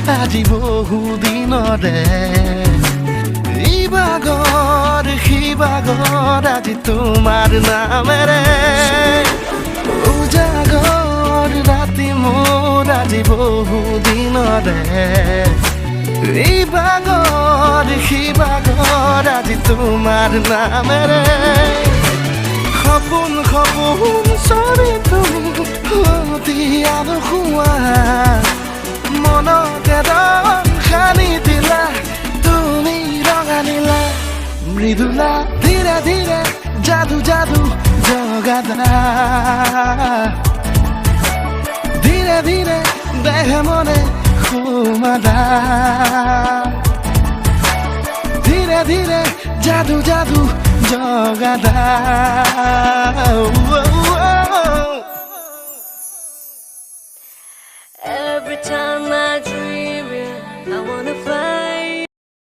আজি বহুদিনৰে ইবাগৰ সিবাগৰ আজি তোমাৰ নামেৰে উজাগৰ ৰাতি মোৰ আজি বহুদিনৰে ইবাগৰ সিবাগৰ আজি তোমাৰ নামেৰে সপোন সপোন চবে তুমি অতি আলসুৱা মনতে ৰং সানি দিলা তুমি ৰঙানিলা মৃদুলা ধীৰে ধীৰে যাদু যাদু জগাদা ধীৰে ধীৰে দেহ মনে সোমাদা ধীৰে ধীৰে যাদু যাদু জগাদা Every time I dream you, I wanna fly